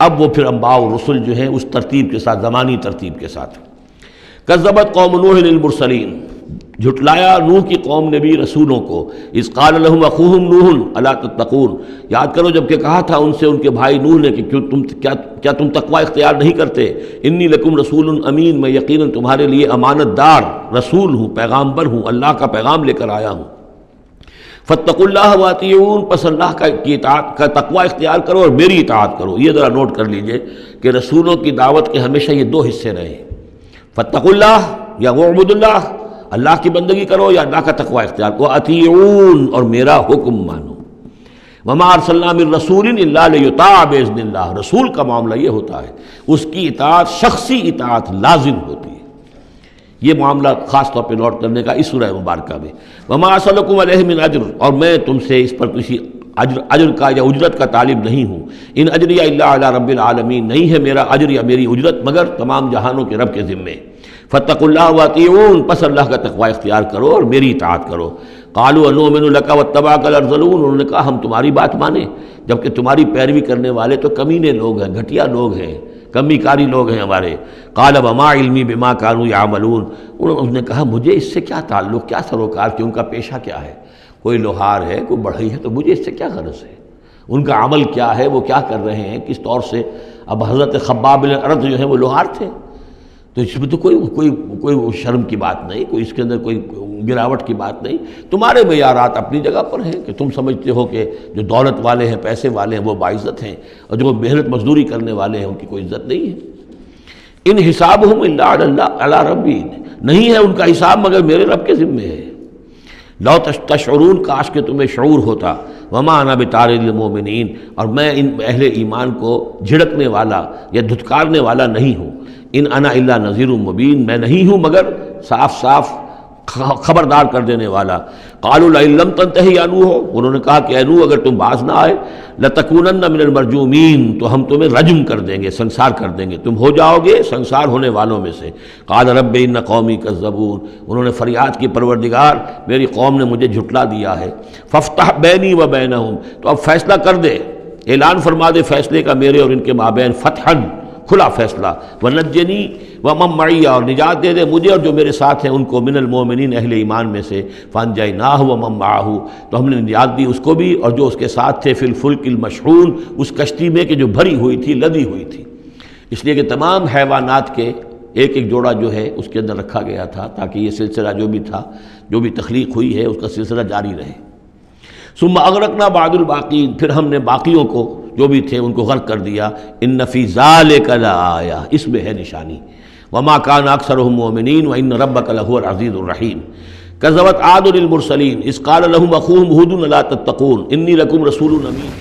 اب وہ پھر انباء و رسل جو ہیں اس ترتیب کے ساتھ، زمانی ترتیب کے ساتھ. کذبت قوم نوح المرسلین، جھٹلایا نوح کی قوم نے بھی رسولوں کو. اذ قال لهم اخوهم نوح الا تتقون، یاد کرو جب کہ کہا تھا ان سے ان کے بھائی نوح نے کہ کیا تم تقوی اختیار نہیں کرتے. انی لکم رسول امین، میں یقیناً تمہارے لیے امانت دار رسول ہوں، پیغامبر ہوں، اللہ کا پیغام لے کر آیا ہوں. فاتقوا اللہ واطیعون، پس اللہ کی اطاعت کا تقوی اختیار کرو اور میری اطاعت کرو. یہ ذرا نوٹ کر لیجئے کہ رسولوں کی دعوت کے ہمیشہ یہ دو حصے رہے ہیں، فاتقوا اللہ یا وعبدوا اللہ، اللہ کی بندگی کرو یا اللہ کا تقوی اختیار کرو، اطیعون اور میرا حکم مانو. وما ارسلنا من رسول الا لیطاع باذن اللہ، رسول کا معاملہ یہ ہوتا ہے اس کی اطاعت شخصی اطاعت لازم ہوتی ہے. یہ معاملہ خاص طور پہ نوٹ کرنے کا اس سورہ مبارکہ میں. وما اسألکم علیہ من اجر، اور میں تم سے اس پر کسی اجر کا یا اجرت کا طالب نہیں ہوں. ان اجریہ الا علی رب العالمین، نہیں ہے میرا اجر یا میری اجرت مگر تمام جہانوں کے رب کے ذمے. فاتقوا اللہ واطیعون، پس اللہ کا تقوی اختیار کرو اور میری اطاعت کرو. قالوا انؤمن لک واتبعک الارذلون، انہوں نے کہا ہم تمہاری بات مانیں جبکہ تمہاری پیروی کرنے والے تو کمینے لوگ ہیں، گھٹیا لوگ ہیں، کمی کاری لوگ ہیں ہمارے. قال وما علمی بما كانوا يعملون، انہوں نے کہا مجھے اس سے کیا تعلق، کیا سروکار کہ ان کا پیشہ کیا ہے. کوئی لوہار ہے، کوئی بڑھئی ہے، تو مجھے اس سے کیا غرض ہے، ان کا عمل کیا ہے، وہ کیا کر رہے ہیں، کس طور سے. اب حضرت خباب بن الارت جو ہیں وہ لوہار تھے، تو اس میں تو کوئی شرم کی بات نہیں، کوئی اس کے اندر کوئی گراوٹ کی بات نہیں. تمہارے معیارات اپنی جگہ پر ہیں کہ تم سمجھتے ہو کہ جو دولت والے ہیں، پیسے والے ہیں وہ باعزت ہیں، اور جو محنت مزدوری کرنے والے ہیں ان کی کوئی عزت نہیں ہے. ان حسابہم الا علی ربی، نہیں ہے ان کا حساب مگر میرے رب کے ذمے ہے. لو تشعرون، کاش کہ تمہیں شعور ہوتا. وما انا بطارد المؤمنین، اور میں ان اہل ایمان کو جھڑکنے والا یا دھتکارنے والا نہیں ہوں. ان انا الا نذیر مبین، میں نہیں ہوں مگر صاف صاف خبردار کر دینے والا. قالوا لئن لم تنتهي یا نوح، انہوں نے کہا کہ اے نوح اگر تم باز نہ آئے، لتکونن من المرجومین، تو ہم تمہیں رجم کر دیں گے، سنسار کر دیں گے، تم ہو جاؤ گے سنسار ہونے والوں میں سے. قال رب ان قومی کذبون، انہوں نے فریاد کی پروردگار میری قوم نے مجھے جھٹلا دیا ہے. فافتح بینی و بینہم، تو اب فیصلہ کر دے، اعلان فرما دے فیصلے کا میرے اور ان کے مابین، فتحا کھلا فیصلہ. ونجنی ومن معی، اور نجات دے دے مجھے اور جو میرے ساتھ ہیں ان کو، من المؤمنین اہل ایمان میں سے. فانجیناہ ومن معہ، تو ہم نے نجات دی اس کو بھی اور جو اس کے ساتھ تھے، فی الفلک المشحون، اس کشتی میں کہ جو بھری ہوئی تھی، لدی ہوئی تھی. اس لیے کہ تمام حیوانات کے ایک ایک جوڑا جو ہے اس کے اندر رکھا گیا تھا تاکہ یہ سلسلہ جو بھی تھا، جو بھی تخلیق ہوئی ہے اس کا سلسلہ جاری رہے. ثم اغرقنا بعد الباقین، پھر ہم نے باقیوں کو جو بھی تھے ان کو غرق کر دیا. ان فی ذلک لآیہ، اس میں ہے نشانی. وما کان اکثرهم مؤمنین وان ربک لہو العزیز الرحیم. کذبت عاد المرسلین اذ قال لهم اخوهم ہود الا تتقون انی لکم رسول امین.